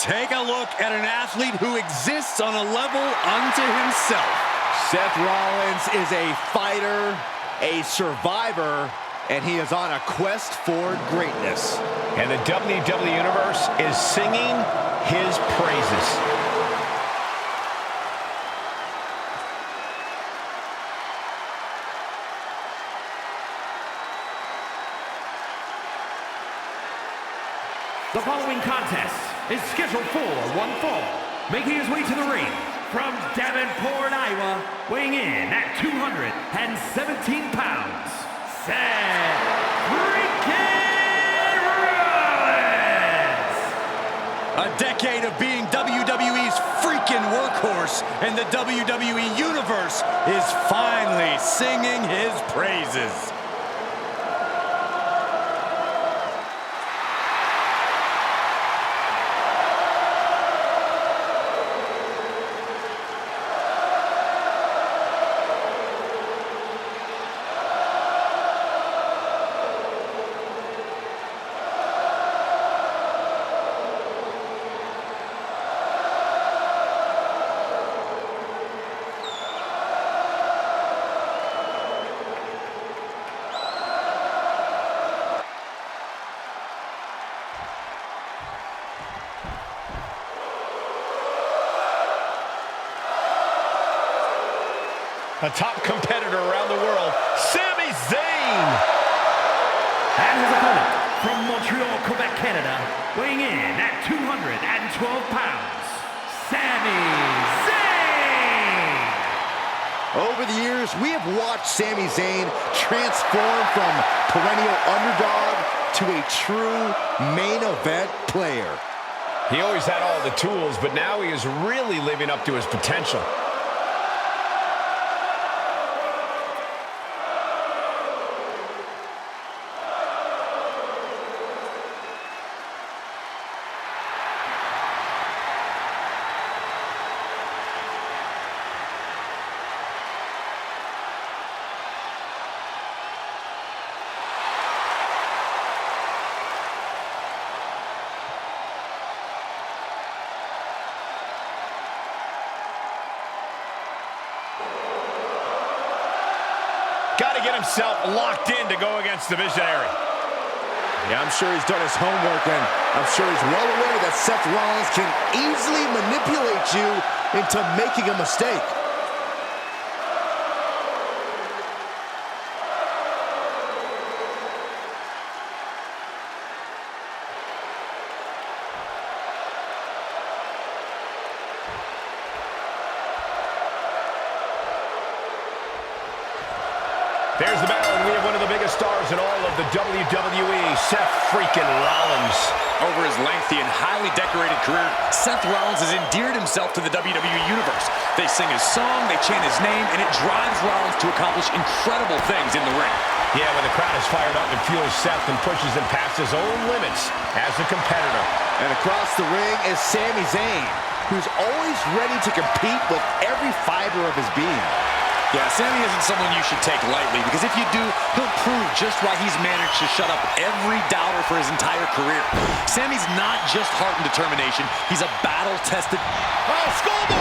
Take a look at an athlete who exists on a level unto himself. Seth Rollins is a fighter, a survivor, and he is on a quest for greatness. And the WWE Universe is singing his praises. The following contest is scheduled for one fall. Making his way to the ring from Davenport, Iowa, weighing in at 217 pounds, Seth freaking Rollins! A decade of being WWE's freaking workhorse, and the WWE Universe is finally singing his praises. A top competitor around the world, Sami Zayn. And his opponent from Montreal, Quebec, Canada, weighing in at 212 pounds, Sami Zayn. Over the years, we have watched Sami Zayn transform from perennial underdog to a true main event player. He always had all the tools, but now he is really living up to his potential. Got to get himself locked in to go against the Visionary. Yeah, I'm sure he's done his homework, and I'm sure he's well aware that Seth Rollins can easily manipulate you into making a mistake. There's the battle, and we have one of the biggest stars in all of the WWE, Seth freaking Rollins. Over his lengthy and highly decorated career, Seth Rollins has endeared himself to the WWE Universe. They sing his song, they chant his name, and it drives Rollins to accomplish incredible things in the ring. Yeah, when the crowd is fired up, it fuels Seth and pushes him past his own limits as a competitor. And across the ring is Sami Zayn, who's always ready to compete with every fiber of his being. Yeah, Sami isn't someone you should take lightly, because if you do, he'll prove just why he's managed to shut up every doubter for his entire career. Sami's not just heart and determination, he's a battle-tested... Oh, schoolboy!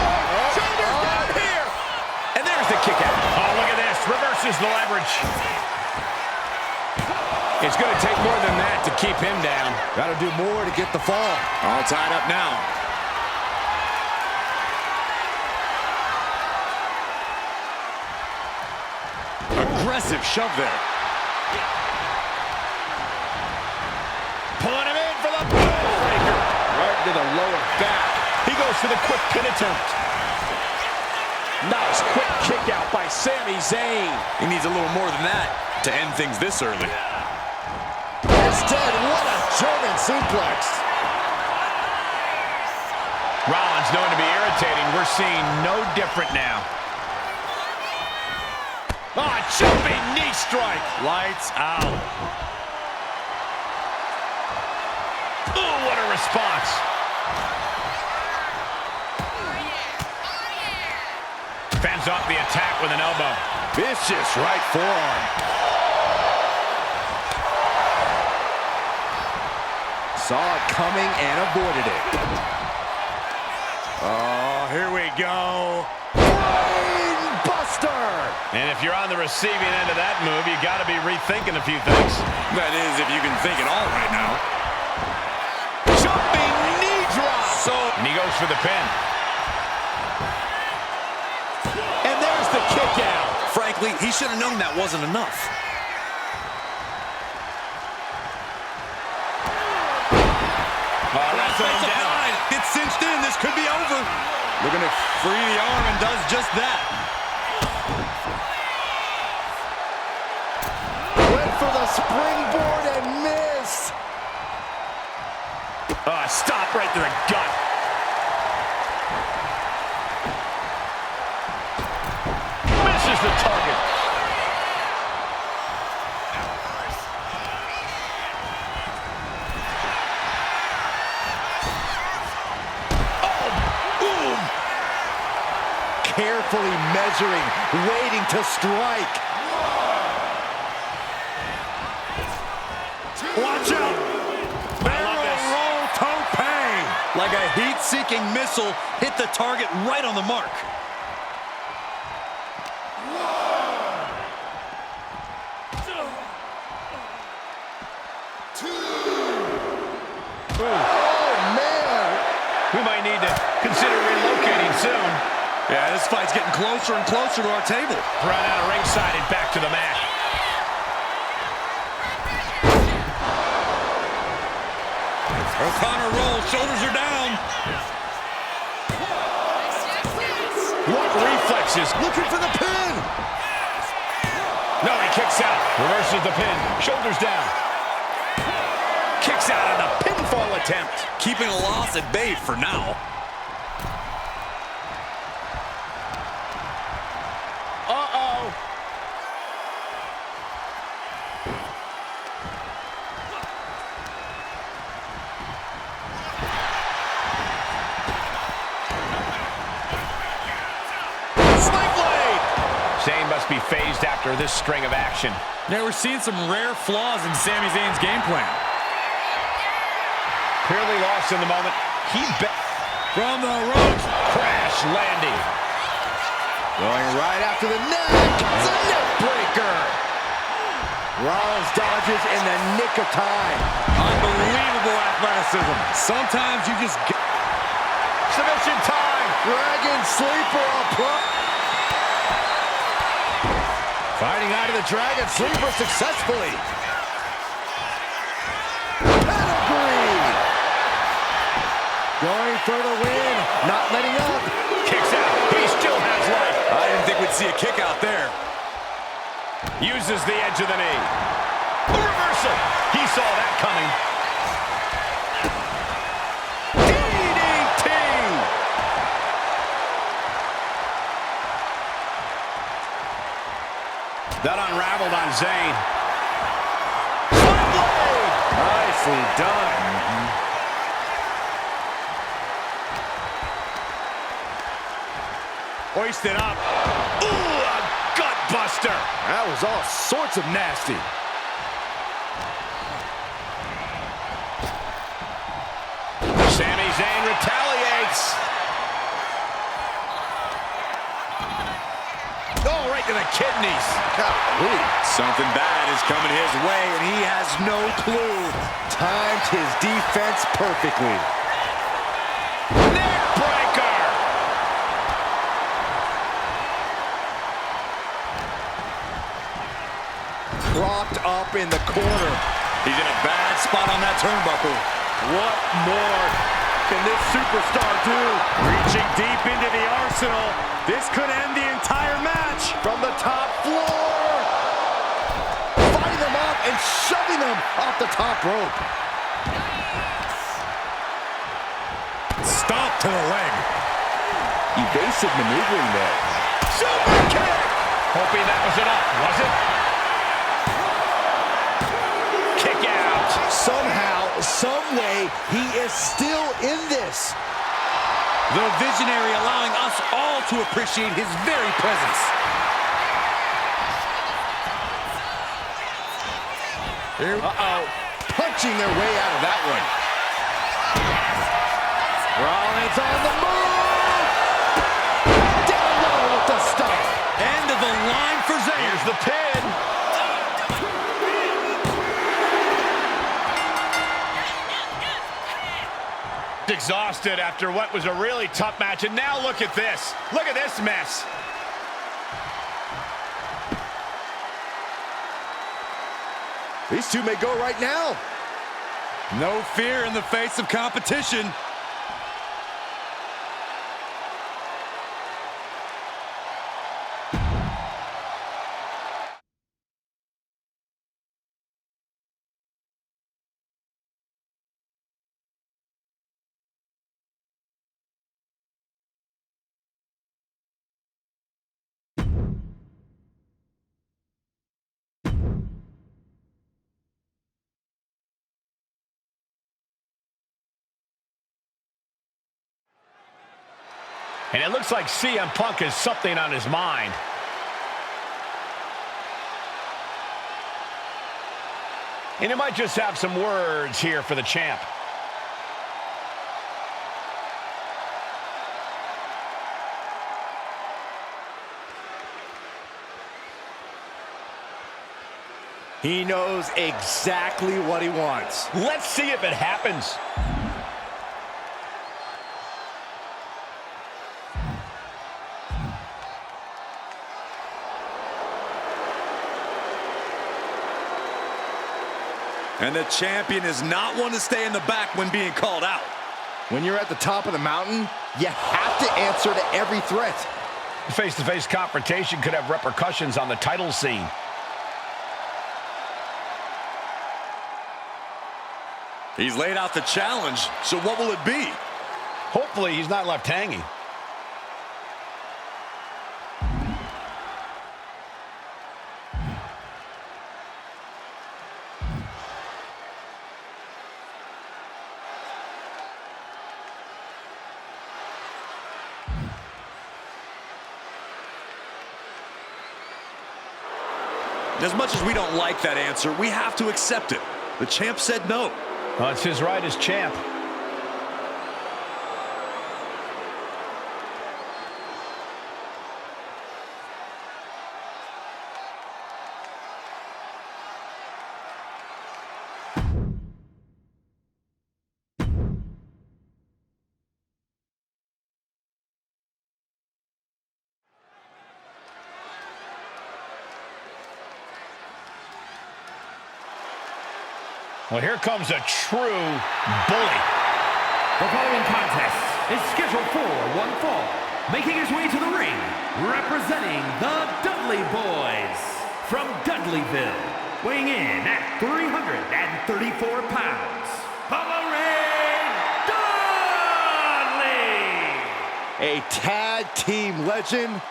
Shoulders down here! And there's the kick out. Oh, look at this. Reverses the leverage. It's going to take more than that to keep him down. Got to do more to get the fall. All tied up now. Aggressive shove there. Pulling him in for the breaker. Right to the lower back. He goes for the quick pin attempt. Nice quick kick out by Sami Zayn. He needs a little more than that to end things this early. Instead, what a German suplex. Rollins known to be irritating. We're seeing no different now. Ah, jumping knee strike. Lights out. Ooh, what a response. Fends off the attack with an elbow. Vicious right forearm. Saw it coming and avoided it. Oh, here we go. Brain buster. And if you're on the receiving end of that move, you got to be rethinking a few things. That is, if you can think at all right now. Jumping knee drop. And he goes for the pin. And there's the kick out. Frankly, he should have known that wasn't enough. Oh, that's him down. It's cinched in. This could be over. Looking to free the arm and does just that. Went for the springboard and missed. Stop right to the gut. Misses the target. Carefully measuring, waiting to strike. Watch out. Barrel roll tope. Like a heat-seeking missile, hit the target right on the mark. We might need to consider relocating soon. Yeah, this fight's getting closer and closer to our table. Run out of ringside and back to the mat. O'Connor rolls, shoulders are down. What reflexes? Looking for the pin. No, he kicks out. Reverses the pin. Shoulders down. Kicks out on the pinfall attempt. Keeping a loss at bay for now. Uh-oh. Sling blade! Zayn must be phased after this string of action. Yeah, we're seeing some rare flaws in Sami Zayn's game plan. Clearly lost in the moment. From the ropes. Crash landing. Going right after the neck. It's a neck breaker. Rollins dodges in the nick of time. Unbelievable athleticism. Sometimes you just get... Submission time. Dragon sleeper approach. Fighting out of the Dragon sleeper successfully. Pedigree. Going for the win. Not letting up. Kicks out. He still has life. I didn't think we'd see a kick out there. Uses the edge of the knee. A reversal. He saw that coming. DDT. That unraveled on Zayn. Nicely done. Hoisted up. Ooh, a gut buster. That was all sorts of nasty. Sami Zayn retaliates. Oh, right to the kidneys. Golly. Something bad is coming his way, and he has no clue. Timed his defense perfectly. Neck breaker. Propped up in the corner. He's in a bad spot on that turnbuckle. What more can this superstar do? Reaching deep into the arsenal. This could end the entire match. From the top floor. Fighting them up and shoving them off the top rope. Stomp to the leg. Evasive maneuvering there. Super kick. Hoping that was enough, was it? Kick out. Somehow, some way, he is still in this. The visionary allowing us all to appreciate his very presence. Uh-oh. Punching their way out of that one. Rollins on the move. pin. Exhausted after what was a really tough match, and now look at this. Look at this mess. These two may go right now. No fear in the face of competition. And it looks like CM Punk has something on his mind. And he might just have some words here for the champ. He knows exactly what he wants. Let's see if it happens. And the champion is not one to stay in the back when being called out. When you're at the top of the mountain, you have to answer to every threat. Face-to-face confrontation could have repercussions on the title scene. He's laid out the challenge, so what will it be? Hopefully he's not left hanging. As much as we don't like that answer, we have to accept it. The champ said no. Well, it's his right as champ. Well, here comes a true bully. The following contest is scheduled for one fall. Making his way to the ring, representing the Dudley Boys. From Dudleyville, weighing in at 334 pounds, Bubba Ray Dudley! A tag team legend,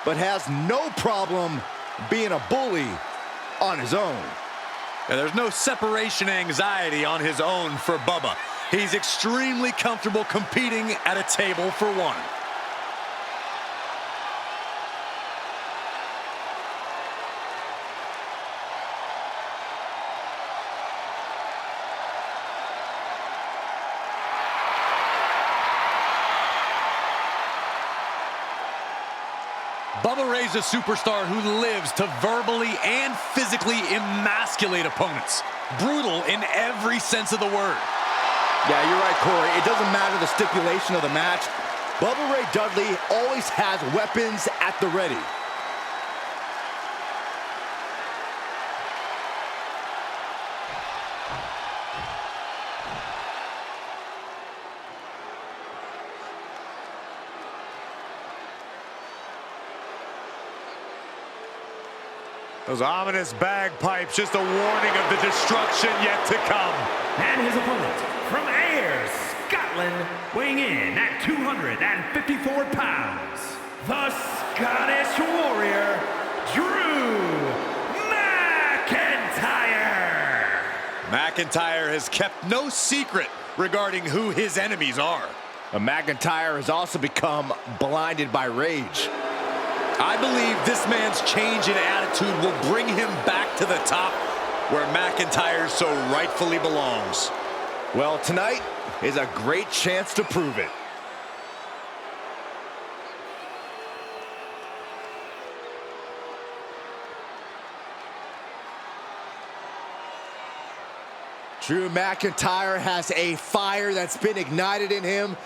but has no problem being a bully on his own. Yeah, there's no separation anxiety on his own for Bubba. He's extremely comfortable competing at a table for one. Bubba Ray's a superstar who lives to verbally and physically emasculate opponents. Brutal in every sense of the word. Yeah, you're right, Corey. It doesn't matter the stipulation of the match. Bubba Ray Dudley always has weapons at the ready. Those ominous bagpipes, just a warning of the destruction yet to come. And his opponent, from Ayr, Scotland, weighing in at 254 pounds, the Scottish Warrior, Drew McIntyre. McIntyre has kept no secret regarding who his enemies are. But McIntyre has also become blinded by rage. I believe this man's change in attitude will bring him back to the top where McIntyre so rightfully belongs. Well, tonight is a great chance to prove it. Drew McIntyre has a fire that's been ignited in him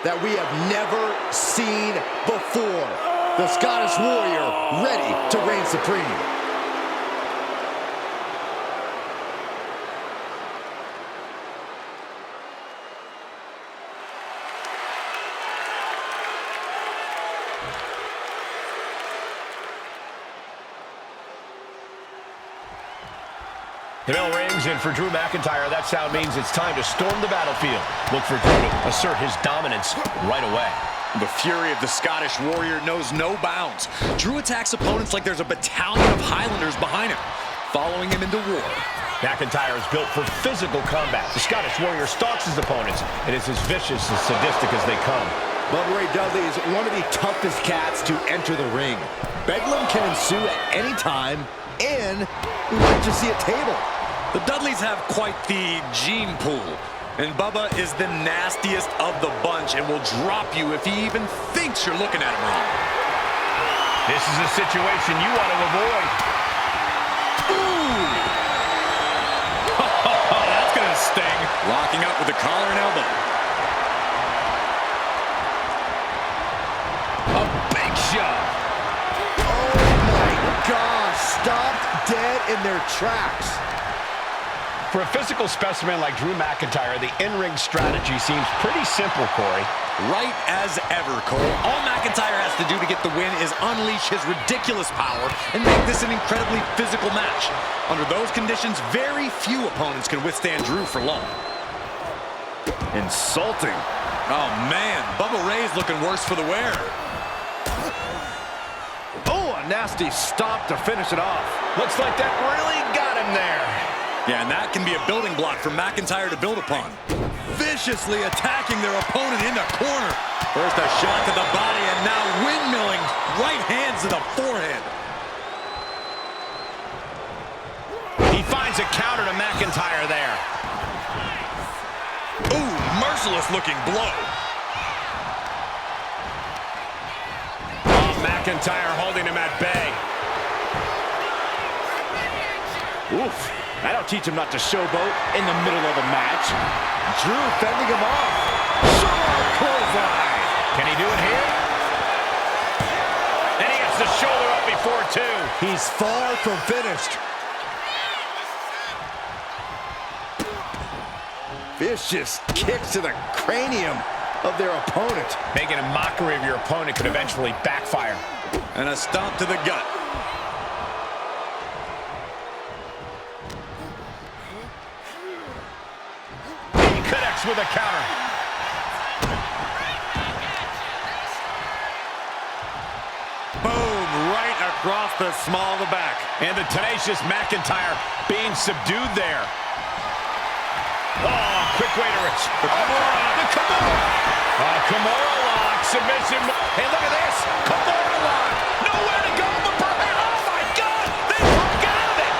that we have never seen before. The Scottish Warrior ready to reign supreme. The bell rings, and for Drew McIntyre, that sound means it's time to storm the battlefield. Look for Drew to assert his dominance right away. The fury of the Scottish Warrior knows no bounds. Drew attacks opponents like there's a battalion of Highlanders behind him, following him into war. McIntyre is built for physical combat. The Scottish Warrior stalks his opponents and is as vicious and sadistic as they come. Bubba Ray Dudley is one of the toughest cats to enter the ring. Bedlam can ensue at any time, and we like to see a table. The Dudleys have quite the gene pool, and Bubba is the nastiest of the bunch and will drop you if he even thinks you're looking at him wrong. This is a situation you want to avoid. Ooh! That's gonna sting. Locking up with the collar and elbow. A big shot. Oh my gosh, stopped dead in their tracks. For a physical specimen like Drew McIntyre, the in-ring strategy seems pretty simple, Corey. Right as ever, Cole. All McIntyre has to do to get the win is unleash his ridiculous power and make this an incredibly physical match. Under those conditions, very few opponents can withstand Drew for long. Insulting. Oh, man. Bubba Ray's looking worse for the wear. Oh, a nasty stop to finish it off. Looks like that really got him there. Yeah, and that can be a building block for McIntyre to build upon. Viciously attacking their opponent in the corner. First a shot to the body, and now windmilling right hands to the forehead. He finds a counter to McIntyre there. Ooh, merciless looking blow. Oh, McIntyre holding him at bay. Oof. That'll teach him not to showboat in the middle of a match. Drew fending him off. Sharp clothesline. Can he do it here? And he gets the shoulder up before two. He's far from finished. Vicious kicks to the cranium of their opponent. Making a mockery of your opponent could eventually backfire. And a stomp to the gut. With a counter. Boom, right across the small of the back. And the tenacious McIntyre being subdued there. Oh, quick way to reach. The Kimura. Kimura lock, submission. Hey, look at this. Kimura lock. Nowhere to go but for that. Oh, my God. They broke out of it.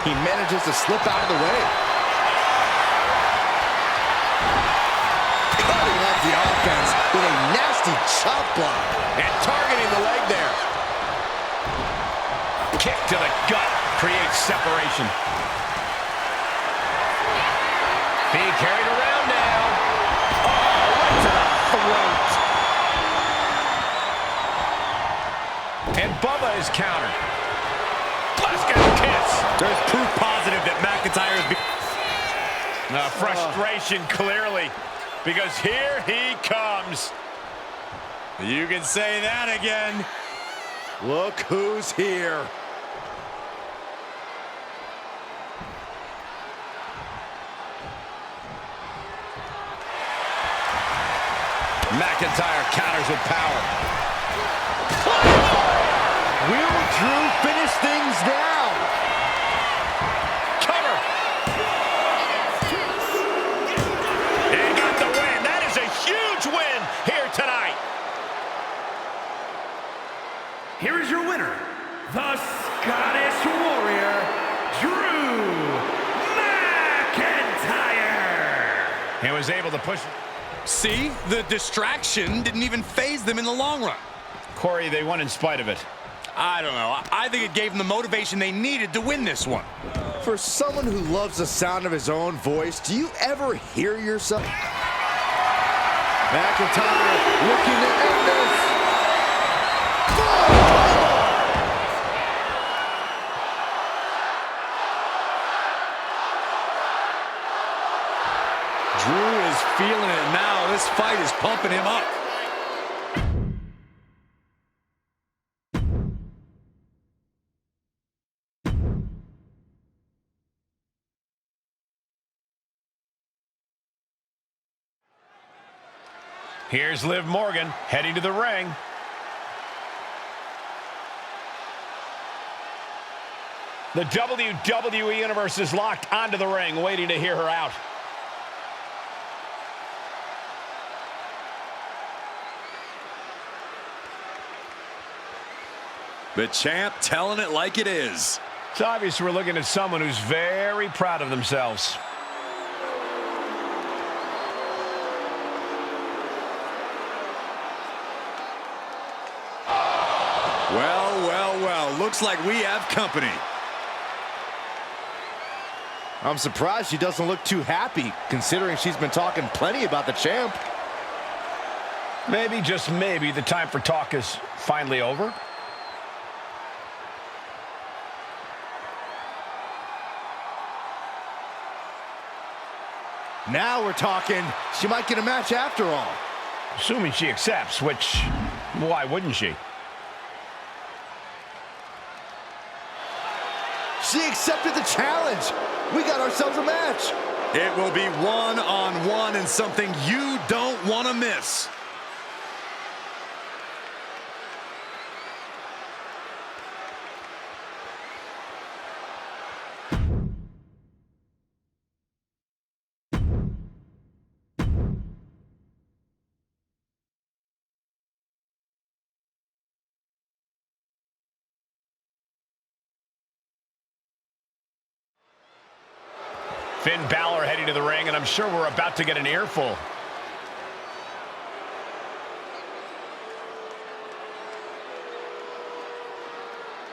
He manages to slip out of the way. The offense with a nasty chop block and targeting the leg there. Kick to the gut creates separation. Being carried around now. Oh, right to the throat. And Bubba is countered. Let's get a kiss. There's proof positive that McIntyre is... frustration clearly. Because here he comes. You can say that again. Look who's here. McIntyre counters with power. Will Drew finish things now? Win here tonight. Here is your winner, the Scottish Warrior, Drew McIntyre. And was able to push. See, the distraction didn't even faze them in the long run. Corey, they won in spite of it. I don't know. I think it gave them the motivation they needed to win this one. For someone who loves the sound of his own voice, do you ever hear yourself? McIntyre looking to end this. Drew is feeling it now. This fight is pumping him up. Here's Liv Morgan heading to the ring. The WWE Universe is locked onto the ring, waiting to hear her out. The champ telling it like it is. It's obvious we're looking at someone who's very proud of themselves. Well, well, well. Looks like we have company. I'm surprised she doesn't look too happy, considering she's been talking plenty about the champ. Maybe, just maybe, the time for talk is finally over. Now we're talking. She might get a match after all. Assuming she accepts, which, why wouldn't she? She accepted the challenge. We got ourselves a match. It will be one-on-one and something you don't want to miss. Finn Balor heading to the ring, and I'm sure we're about to get an earful.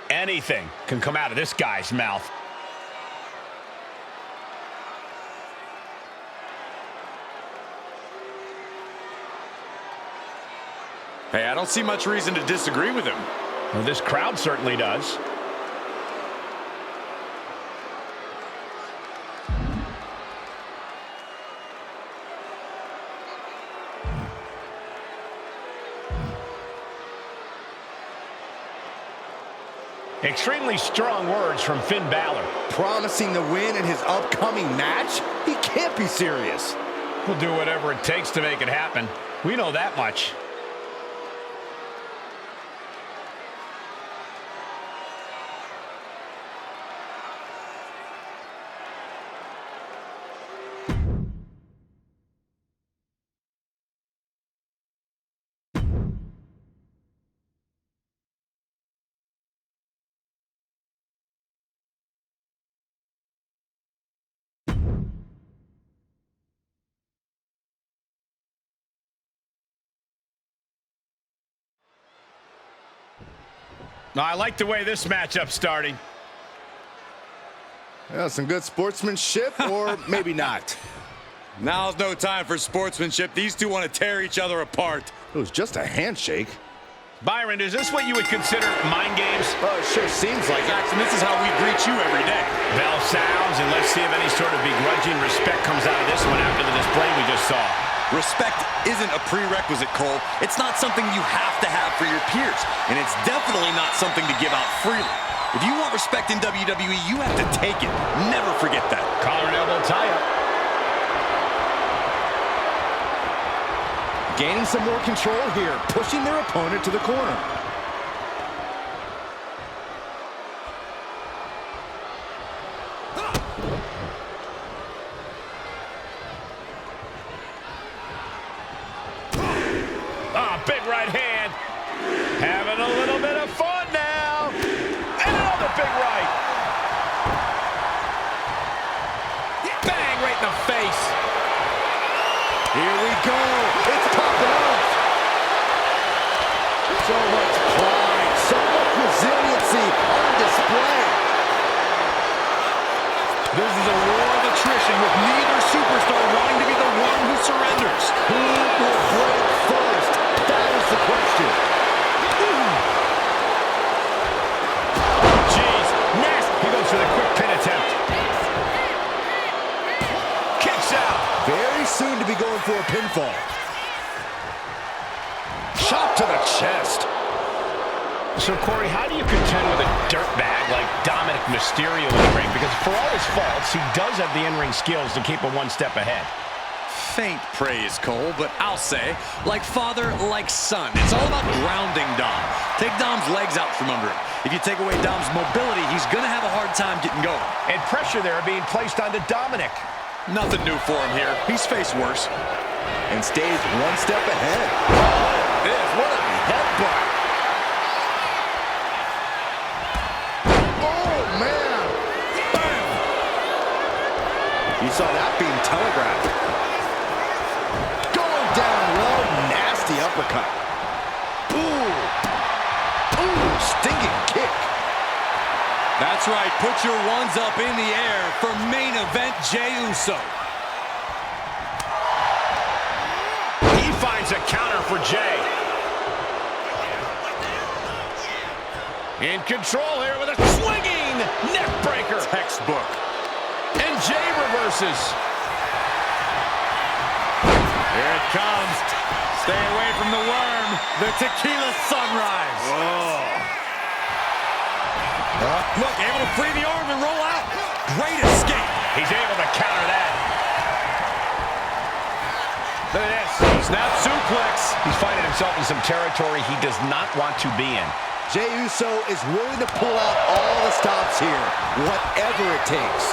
Anything can come out of this guy's mouth. Hey, I don't see much reason to disagree with him. Well, this crowd certainly does. Extremely strong words from Finn Balor. Promising the win in his upcoming match? He can't be serious. We'll do whatever it takes to make it happen. We know that much. Now, I like the way this matchup's starting. Yeah, some good sportsmanship, or maybe not. Now's no time for sportsmanship. These two want to tear each other apart. It was just a handshake. Byron, is this what you would consider mind games? Oh, it sure seems like it. Jackson, this is how we greet you every day. Bell sounds, and let's see if any sort of begrudging respect comes out of this one after the display we just saw. Respect isn't a prerequisite, Cole. It's not something you have to have for your peers, and it's definitely not something to give out freely. If you want respect in WWE, you have to take it. Never forget that. Collar and elbow tie-up. Gaining some more control here, pushing their opponent to the corner. Big right hand. Having a little bit of fun now. And another big right. Bang, right in the face. Here we go. It's popping off. So much pride, so much resiliency on display. This is a war of attrition with neither superstar wanting to be the one who surrenders. Who will break first? That is the question. Jeez, nasty. He goes for the quick pin attempt. Kicks out. Very soon to be going for a pinfall. Shot to the chest. So, Corey, how do you contend with a dirtbag like Dominic Mysterio in the ring? Because for all his faults, he does have the in-ring skills to keep him one step ahead. Faint praise, Cole, but I'll say, like father, like son. It's all about grounding Dom. Take Dom's legs out from under him. If you take away Dom's mobility, he's going to have a hard time getting going. And pressure there being placed onto Dominic. Nothing new for him here. He's faced worse. And stays one step ahead. What a headbutt. Oh, man. Bam. You saw that being telegraphed. Going down low. Nasty uppercut. Ooh, stinging kick. That's right. Put your ones up in the air for main event Jey Uso. He finds a counter for Jey. In control here with a swinging neck breaker. Textbook. And Jey reverses. Here it comes. Stay away from the worm. The tequila sunrise. Look, able to free the arm and roll out. Great escape. He's able to counter that. Look at this. Snap suplex. He's finding himself in some territory he does not want to be in. Jey Uso is willing to pull out all the stops here, whatever it takes.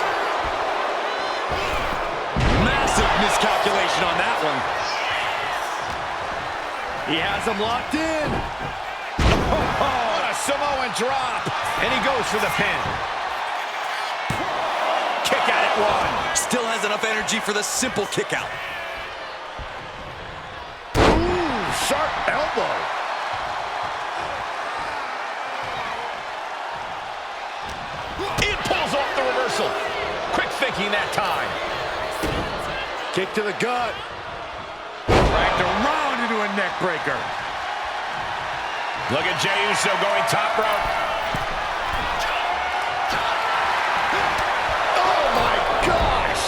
Massive miscalculation on that one. He has him locked in. What a Samoan drop. And he goes for the pin. Kick out at one. Still has enough energy for the simple kick out. Ooh, sharp elbow. It pulls off the reversal. Quick thinking that time. Kick to the gut. Dragged around into a neck breaker. Look at Jey Uso going top rope. Oh my gosh!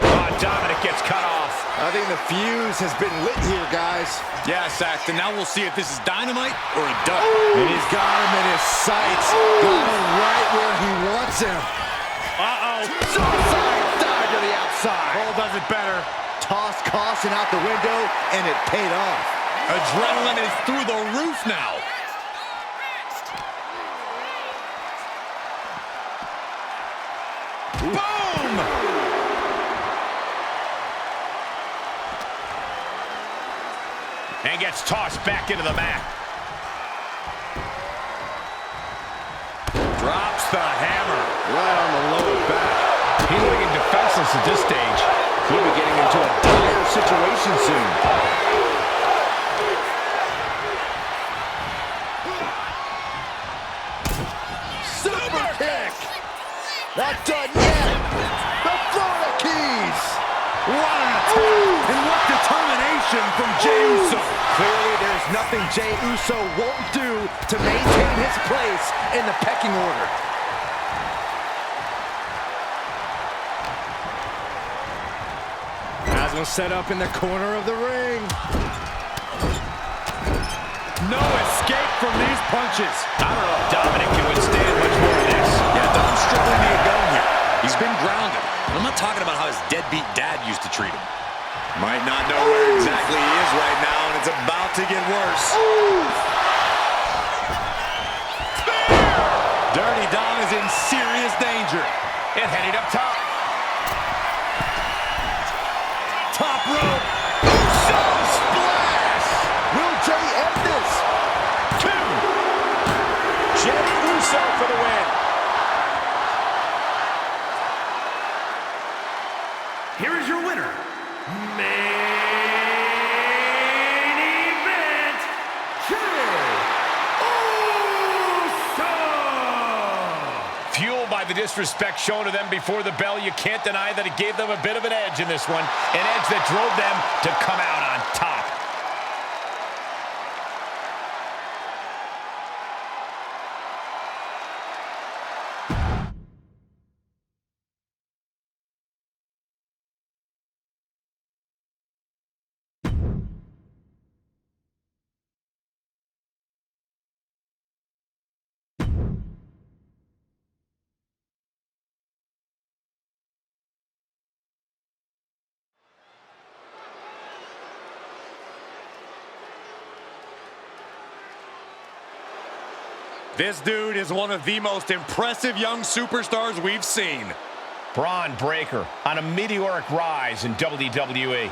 Oh, Dominic gets cut off. I think the fuse has been lit here, guys. Yeah, Saxton. Now we'll see if this is dynamite or a duck. And he's got him in his sights. Got him right where he wants him. Suicide dive to the outside. Cole does it better. Tossed caution out the window, and it paid off. Adrenaline is through the roof now. Boom! And gets tossed back into the mat. Drops the hammer. Right on the lower back. He's looking defenseless at this stage. He'll be getting into a dire situation soon. Super kick! Not done yet! The Florida Keys! What an attack! And what determination from Jey Uso! Clearly, there's nothing Jey Uso won't do to maintain his place in the pecking order. As we'll set up in the corner of the ring. No escape from these punches. I don't know if Dominic can withstand much more of this. Yeah, Dom's struggling to get going here. He's been grounded. I'm not talking about how his deadbeat dad used to treat him. Might not know where exactly he is right now, and it's about to get worse. Dirty Dom is in serious danger. And heading up top. Top rope. Uso splash! Will Jey end this? 2. Jey Uso for the win. Here is your winner, main event, Jey Uso! Fueled by the disrespect shown to them before the bell, you can't deny that it gave them a bit of an edge in this one. An edge that drove them to come out on top. This dude is one of the most impressive young superstars we've seen. Braun Breaker on a meteoric rise in WWE.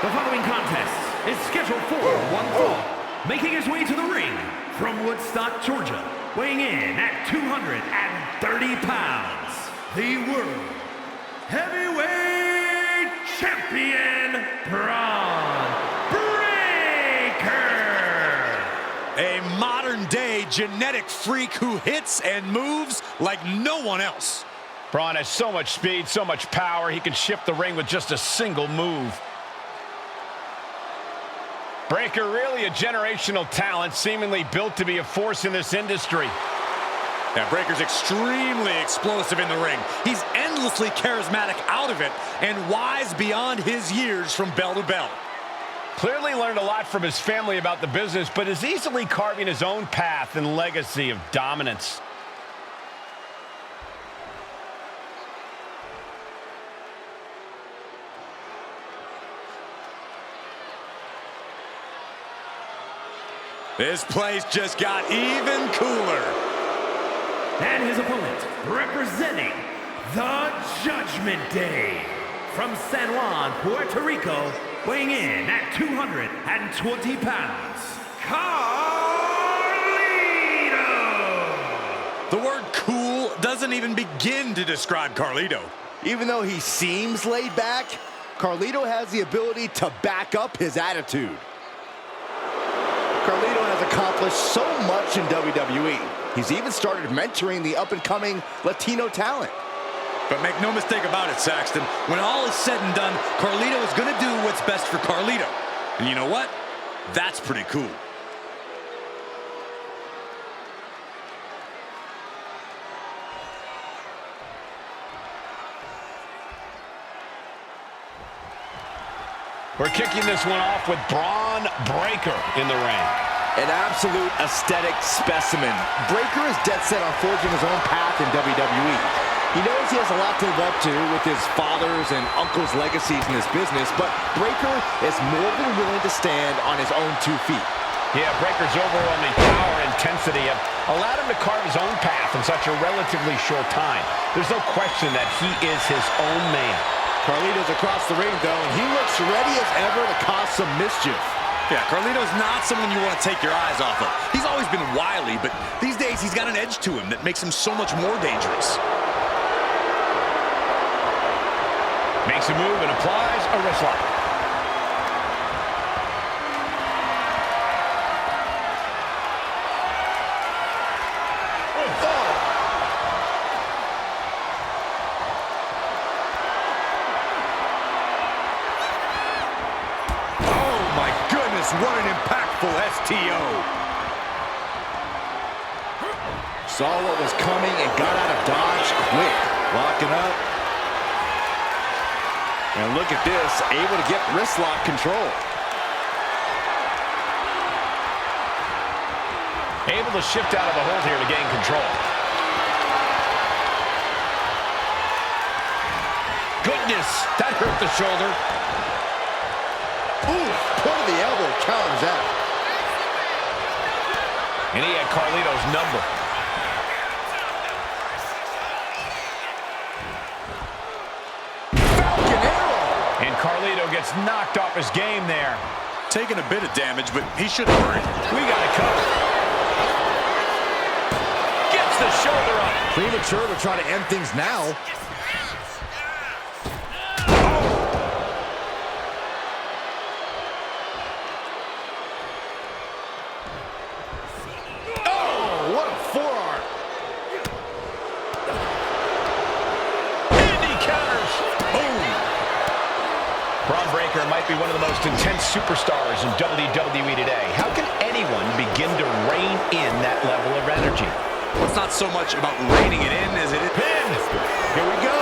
The following contest is scheduled for one fall. Making his way to the ring from Woodstock, Georgia, weighing in at 230 pounds, the World Heavyweight Champion, Braun Breaker. A modern-day genetic freak who hits and moves like no one else. Braun has so much speed, so much power, he can shift the ring with just a single move. Breaker really a generational talent, seemingly built to be a force in this industry. Yeah, Breaker's extremely explosive in the ring. He's endlessly charismatic out of it and wise beyond his years from bell to bell. Clearly learned a lot from his family about the business, but is easily carving his own path and legacy of dominance. This place just got even cooler. And his opponent, representing the Judgment Day, from San Juan, Puerto Rico, weighing in at 220 pounds, Carlito! The word cool doesn't even begin to describe Carlito. Even though he seems laid back, Carlito has the ability to back up his attitude. Carlito has accomplished so much in WWE. He's even started mentoring the up-and-coming Latino talent. But make no mistake about it, Saxton. When all is said and done, Carlito is going to do what's best for Carlito. And you know what? That's pretty cool. We're kicking this one off with Braun Breaker in the ring. An absolute aesthetic specimen. Breaker is dead set on forging his own path in WWE. He knows he has a lot to live up to with his father's and uncle's legacies in this business, but Breaker is more than willing to stand on his own 2 feet. Yeah, Breaker's overwhelming power and intensity have allowed him to carve his own path in such a relatively short time. There's no question that he is his own man. Carlito's across the ring, though, and he looks ready as ever to cause some mischief. Yeah, Carlito's not someone you want to take your eyes off of. He's always been wily, but these days he's got an edge to him that makes him so much more dangerous. Makes a move and applies a wrist lock. What an impactful STO. Saw what was coming and got out of dodge quick. Locking up. And look at this, able to get wrist lock control. Able to shift out of the hold here to gain control. Goodness, that hurt the shoulder. Ooh, point of the elbow counters that. And he had Carlito's number. Falcon arrow. And Carlito gets knocked off his game there. Taking a bit of damage, but he should have worried. We got it covered. Gets the shoulder up. Premature to try to end things now. most intense superstars in WWE today. How can anyone begin to rein in that level of energy? Well, it's not so much about reining it in as it is. Pin! Here we go.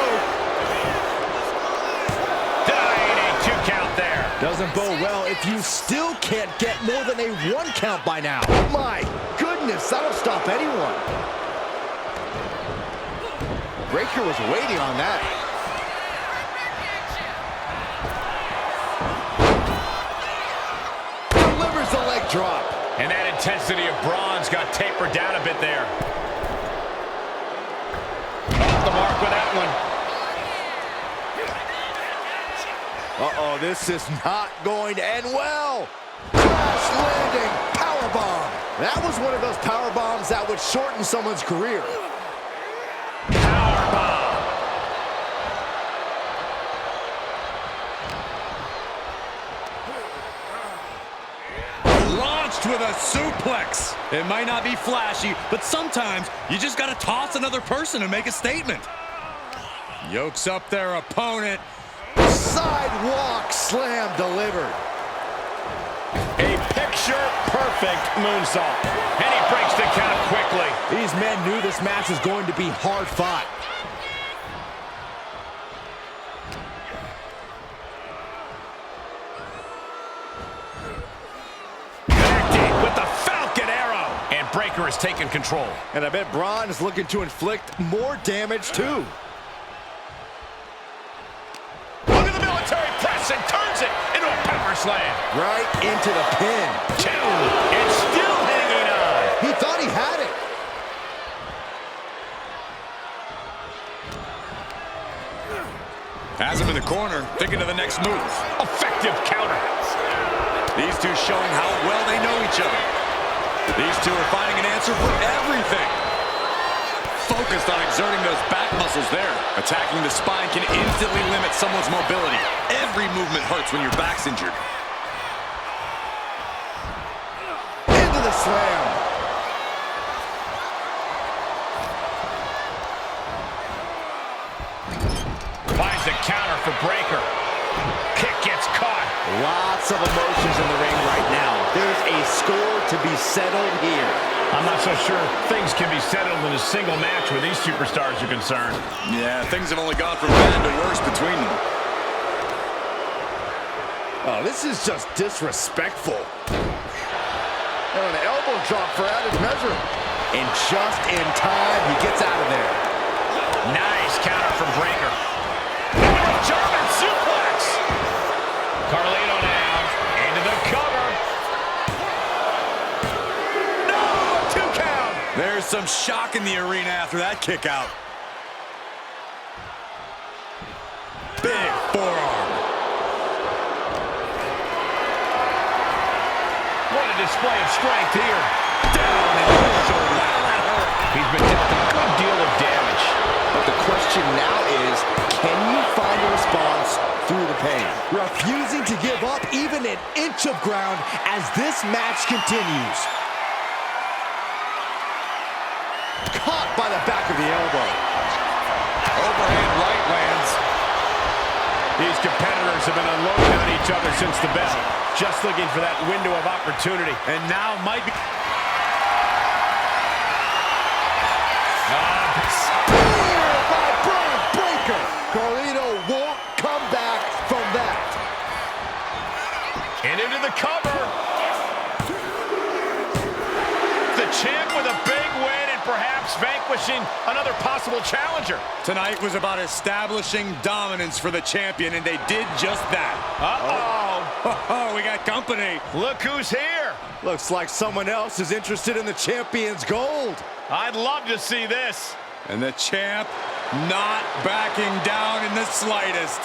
Dying a 2 count there. Doesn't bode well if you still can't get more than a 1 count by now. My goodness, that'll stop anyone. Breaker was waiting on that. Delivers the leg drop. And that intensity of bronze got tapered down a bit there. Off the mark with that one. Uh-oh, this is not going to end well. Crash landing powerbomb. That was one of those power bombs that would shorten someone's career. Powerbomb. Launched with a suplex. It might not be flashy, but sometimes you just got to toss another person and make a statement. Yokes up their opponent. Sidewalk slam delivered. A picture-perfect moonsault. And he breaks the count quickly. These men knew this match was going to be hard fought. Connecting with the Falcon Arrow. And Breaker has taken control. And I bet Braun is looking to inflict more damage too. Look at the military press and turns it into a pepper slam. Right into the pin. 2. It's still hanging on. He thought he had it. Has him in the corner, thinking of the next move. Effective counter. These two showing how well they know each other. These two are finding an answer for everything. Focused on exerting those back muscles there. Attacking the spine can instantly limit someone's mobility. Every movement hurts when your back's injured. Into the slam. Finds the counter for Breaker. Kick gets caught. Lots of emotions in the ring right now. There's a score to be settled here. I'm not so sure things can be settled in a single match where these superstars are concerned. Yeah, things have only gone from bad to worse between them. Oh, this is just disrespectful. And an elbow drop for added measure. And just in time, he gets out of there. Nice counter from Breaker. German suplex. Carlito now into the cover. No, 2 count. There's some shock in the arena after that kick out. Big forearm. What a display of strength here. Down in the shoulder. Wow, that hurt. He's been dealt a good deal of damage. But the question now is, can you find a response through the pain? Refusing to give up even an inch of ground as this match continues. Caught by the back of the elbow. Overhand right lands. These competitors have been unloading on each other since the bell. Just looking for that window of opportunity. And now might be... Spear by Braun Breaker. Carlito won't come back from that. And into the cover. The champ with a big win and perhaps vanquishing another possible challenger. Tonight was about establishing dominance for the champion, and they did just that. Uh-oh. We got company. Look who's here. Looks like someone else is interested in the champion's gold. I'd love to see this. And the champ not backing down in the slightest.